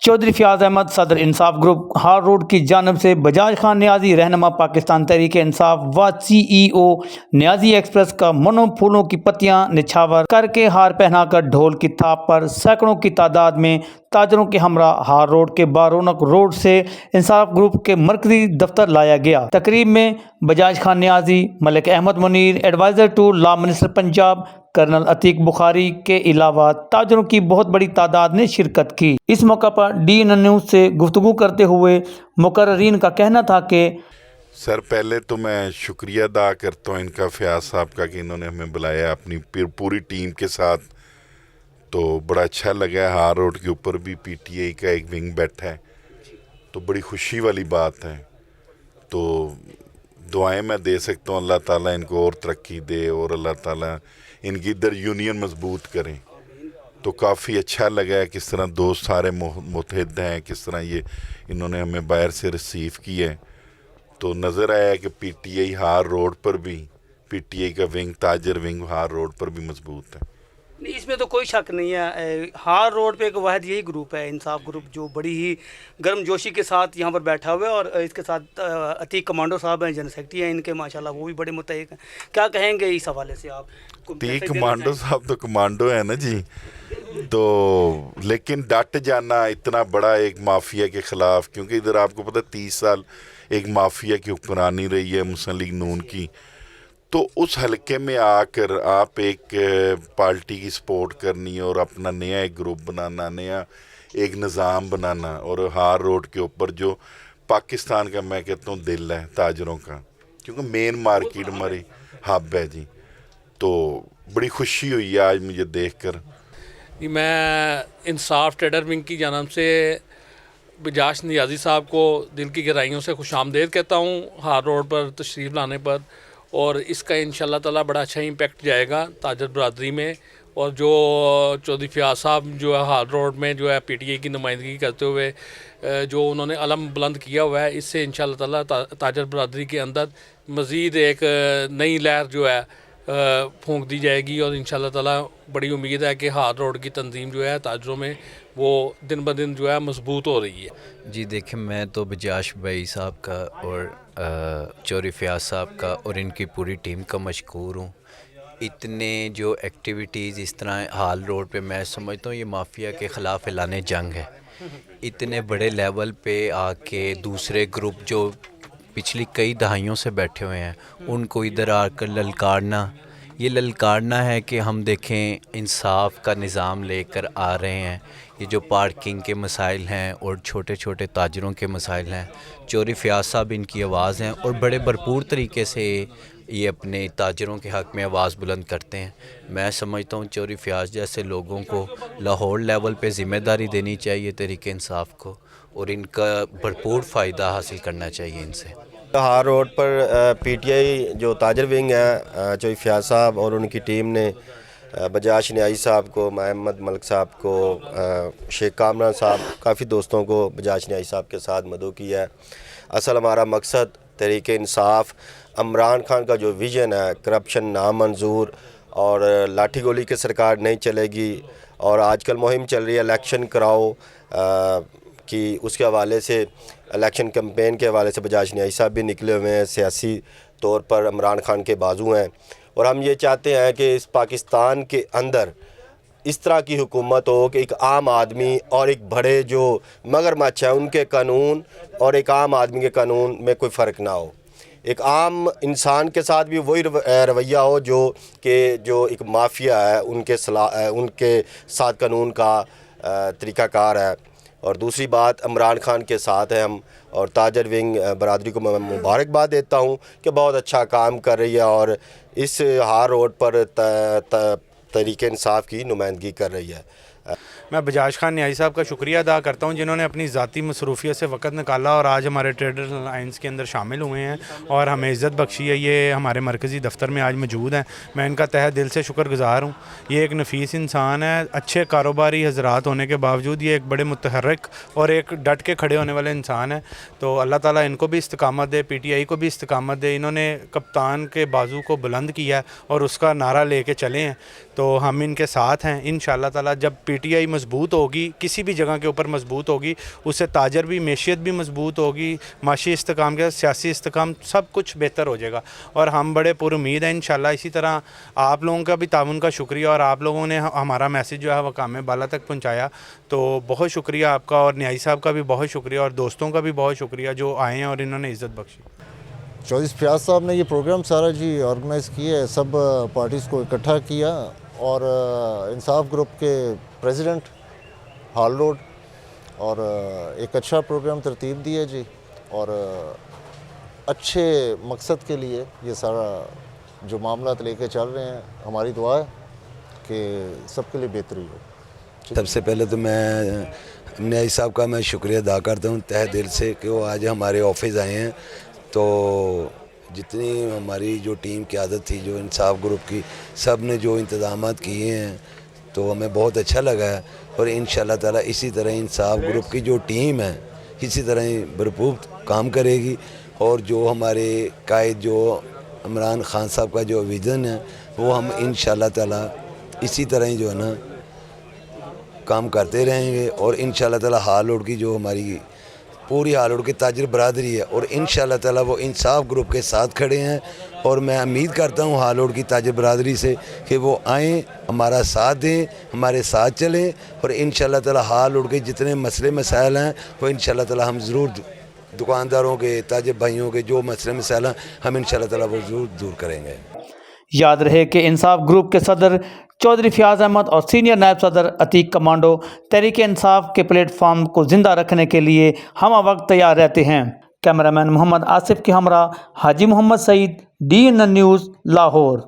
चौधरी फयाज अहमद सदर इंसाफ ग्रुप हार रोड की जानब से बजाज खान न्याजी रहनुमा पाकिस्तान तहरीक इंसाफ व CEO न्याजी एक्सप्रेस का मनों फूलों की पत्तियां निछावर करके हार पहनाकर ढोल की थाप पर सैकड़ों की तादाद में ताजरों के हमरा हार रोड के बारोनक रोड से इंसाफ ग्रुप के मरकजी दफ्तर लाया गया। तकरीब में Bajaj Khan Niazi, Malik Ahmad Munir, adviser to law minister Punjab colonel Atiq Bukhari के अलावा ताजरों की बहुत बड़ी तादाद ने शिरकत की। इस मौका पर DN न्यूज़ से गुफ्तगू करते हुए मुकर्रीन का कहना था कि सर, पहले तो मैं शुक्रिया अदा करता हूँ इनका, फयाज साहब का, कि इन्होंने हमें बुलाया अपनी पूरी टीम के साथ। तो बड़ा अच्छा लगा। हार रोड के ऊपर भी PTI का एक विंग बैठा है, तो बड़ी खुशी वाली बात है। तो दुआएं मैं दे सकता हूँ, अल्लाह ताला इनको और तरक्की दे और अल्लाह ताला इनकी इधर यूनियन मजबूत करें। तो काफ़ी अच्छा लगा है किस तरह दोस्त सारे मुतहद हैं, किस तरह ये इन्होंने हमें बाहर से रिसीव किया है। तो नज़र आया कि PTI हार रोड पर भी, PTI का विंग, ताजर विंग हार रोड पर भी मजबूत है। इसमें तो कोई शक नहीं है, हार रोड पे एक वाहिद यही ग्रुप है, इंसाफ ग्रुप, जो बड़ी ही गर्मजोशी के साथ यहाँ पर बैठा हुआ है। और इसके साथ अतीक कमांडो साहब हैं, जनरल सेक्रेटरी हैं इनके, माशाल्लाह वो भी बड़े मुतहक हैं। क्या कहेंगे इस हवाले से आप? अतीक कमांडो साहब तो कमांडो है ना जी, तो लेकिन डट जाना इतना बड़ा एक माफिया के ख़िलाफ़, क्योंकि इधर आपको पता 30 साल एक माफिया की हुक्मरानी रही है मुस्लिम लीग नून की। तो उस हलके में आकर आप एक पार्टी की सपोर्ट करनी और अपना नया एक ग्रुप बनाना, नया एक निज़ाम बनाना, और हार रोड के ऊपर जो पाकिस्तान का मैं कहता हूँ दिल है ताजरों का, क्योंकि मेन मार्केट हमारी हब है जी। तो बड़ी खुशी हुई है आज मुझे देखकर। मैं इंसाफ ट्रेडर विंग की जानब से बजाज न्याजी साहब को दिल की गहराइयों से खुशामदीद कहता हूँ हार रोड पर तशरीफ़ लाने पर। और इसका इंशाल्लाह ताला बड़ा अच्छा इम्पैक्ट जाएगा ताजर बरादरी में। और जो चौधरी फयाज साहब जो है हार रोड में जो है PTI की नुमाइंदगी करते हुए जो उन्होंने अलम बुलंद किया हुआ है, इससे इंशाल्लाह ताला ताजर बरादरी के अंदर मज़ीद एक नई लहर जो है फूंक दी जाएगी। और इंशाल्लाह ताला बड़ी उम्मीद है कि हार रोड की तंजीम जो है ताजरों में वो दिन ब दिन जो है मजबूत हो रही है। जी देखिए, मैं तो बजाज भाई साहब का और चौधरी फयाज साहब का और इनकी पूरी टीम का मशकूर हूँ। इतने जो एक्टिविटीज़ इस तरह हाल रोड पे, मैं समझता हूँ ये माफिया के ख़िलाफ़ ऐलान जंग है। इतने बड़े लेवल पे आके दूसरे ग्रुप जो पिछली कई दहाइयों से बैठे हुए हैं उनको इधर आकर ललकारना, ये ललकारना है कि हम देखें इंसाफ का निज़ाम लेकर आ रहे हैं। ये जो पार्किंग के मसाइल हैं और छोटे छोटे ताजरों के मसाइल हैं, चौधरी फयाज साहब इनकी आवाज़ हैं और बड़े भरपूर तरीके से ये अपने ताजरों के हक़ में आवाज़ बुलंद करते हैं। मैं समझता हूँ चौधरी फयाज जैसे लोगों को लाहौर लेवल पे ज़िम्मेदारी देनी चाहिए तहरीक इंसाफ को, और इनका भरपूर फ़ायदा हासिल करना चाहिए इनसे। हार रोड पर PTI जो ताजर विंग है, चौधरी फयाज साहब और उनकी टीम ने बजाज न्याजी साहब को, मोहम्मद मलिक साहब को, शेख कामरान साहब, काफ़ी दोस्तों को बजाज न्याजी साहब के साथ मदऊ किया है। असल हमारा मकसद तहरीक इंसाफ, इमरान खान का जो विज़न है, करप्शन नामंजूर और लाठी गोली की सरकार नहीं चलेगी। और आजकल मुहिम चल रही है इलेक्शन कराओ कि उसके हवाले से, इलेक्शन कैंपेन के हवाले से बजाज न्याजी साहब भी निकले हुए हैं, सियासी तौर पर इमरान खान के बाजू हैं। और हम ये चाहते हैं कि इस पाकिस्तान के अंदर इस तरह की हुकूमत हो कि एक आम आदमी और एक बड़े जो मगरमच्छ है उनके कानून और एक आम आदमी के कानून में कोई फ़र्क ना हो। एक आम इंसान के साथ भी वही रवैया हो जो एक माफिया है उनके साथ कानून का तरीक़ाकार है। और दूसरी बात, इमरान खान के साथ है हम, और ताजर विंग बरादरी को मैं मुबारकबाद देता हूँ कि बहुत अच्छा काम कर रही है और इस हार रोड पर तहरीक इंसाफ की नुमाइंदगी कर रही है। मैं बजाज खान न्याजी साहब का शुक्रिया अदा करता हूं जिन्होंने अपनी ज़ाती मसरूफियत से वक़्त निकाला और आज हमारे ट्रेडर्स अलायंस के अंदर शामिल हुए हैं और हमें इज़्ज़त बख्शी है। ये हमारे मरकज़ी दफ्तर में आज मौजूद हैं। मैं इनका तहे दिल से शुक्रगुज़ार हूँ। ये एक नफीस इंसान है, अच्छे कारोबारी हज़रात होने के बावजूद ये एक बड़े मुतहर्रिक और एक डट के खड़े होने वाले इंसान है। तो अल्लाह ताला इनको भी इस्तकामत दे, PTI को भी इस्तकामत दे। इन्होंने कप्तान के बाजू को बुलंद किया और उसका नारा ले कर चले हैं। तो हम इनके साथ हैं इंशाअल्लाह ताला। जब पीटीआई मजबूत होगी, किसी भी जगह के ऊपर मजबूत होगी, उससे ताजर भी, मैशियत भी मजबूत होगी, माशी इस्तेकाम के सियासी इस्तेकाम सब कुछ बेहतर हो जाएगा। और हम बड़े पुरुमीद हैं इंशाअल्लाह। इसी तरह आप लोगों का भी ताउन का शुक्रिया, और आप लोगों ने हमारा मैसेज जो है वो काम में बाला तक पहुँचाया, तो बहुत शुक्रिया आपका। और न्याई साहब का भी बहुत शुक्रिया, और दोस्तों का भी बहुत शुक्रिया जो आए हैं और इन्होंने इज़्ज़त बख्शी। चौधरी फयाज साहब ने ये प्रोग्राम सारा जी ऑर्गेनाइज़ किया है, सब पार्टीज़ को इकट्ठा किया, और इंसाफ ग्रुप के प्रेसिडेंट हाल रोड, और एक अच्छा प्रोग्राम तरतीब दी है जी, और अच्छे मकसद के लिए ये सारा जो मामला लेके चल रहे हैं। हमारी दुआ है कि सबके लिए बेहतरी हो। सबसे पहले तो मैं न्याई साहब का मैं शुक्रिया अदा करता हूँ तहे दिल से कि वो आज हमारे ऑफिस आए हैं। तो जितनी हमारी जो टीम की आदत थी, जो इंसाफ ग्रुप की, सब ने जो इंतज़ामात किए हैं तो हमें बहुत अच्छा लगा है। और इंशाअल्लाह ताला इसी तरह इंसाफ ग्रुप की जो टीम है इसी तरह ही भरपूर काम करेगी। और जो हमारे कायद जो इमरान खान साहब का जो विज़न है वो हम इंशाअल्लाह ताला इसी तरह ही जो है ना काम करते रहेंगे। और इंशाअल्लाह ताला हाल रोड की जो हमारी पूरी हाल रोड की ताजर बरादरी है, और इंशाअल्लाह ताला वो इंसाफ ग्रुप के साथ खड़े हैं। और मैं उम्मीद करता हूँ हाल रोड की ताजर बरादरी से कि वो आएँ, हमारा साथ दें, हमारे साथ चलें, और इंशाअल्लाह ताला हाल रोड के जितने मसले मसाइल हैं वो इंशाअल्लाह ताला हम ज़रूर दुकानदारों के, ताजिर भाइयों के जो मसले मसाइल हैं हम इंशाअल्लाह ताला वो ज़रूर दूर करेंगे। याद रहे कि इंसाफ ग्रुप के सदर चौधरी फयाज अहमद और सीनियर नायब सदर अतीक कमांडो तहरीक इंसाफ के प्लेटफॉर्म को ज़िंदा रखने के लिए हम वक्त तैयार रहते हैं। कैमरामैन मोहम्मद आसिफ के हमरा हाजी मोहम्मद सईद, DNN न्यूज़, लाहौर।